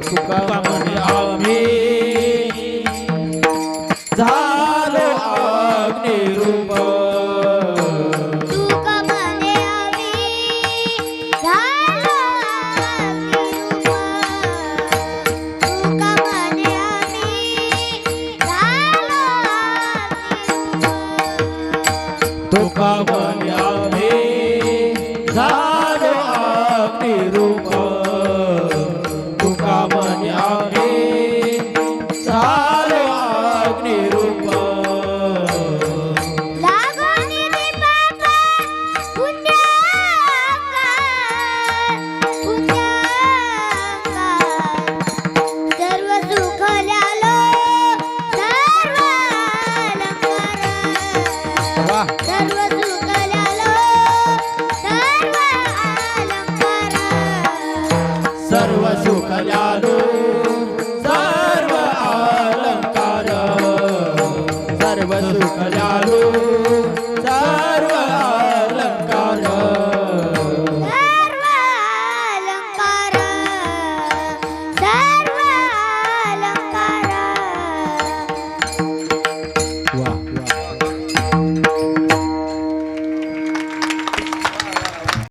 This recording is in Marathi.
तुका म्हणे आम्ही झालो अग्निरूप तुका म्हणे आम्ही झालो अग्निरूप तुका म्हणे आम्ही झालो अग्निरूप तुका म्हणे आम्ही झालो अग्निरूप तुका म्हणे आम्ही झालो अग्निरूप लागोनी दीपक पुण्याकार सर्व सुख ल्यालो सर्व अलंकार वाह सर्व सुख ल्यालो सर्व अलंकार सर्व सुख ल्यालो सर्व अलंकार सर्व सुख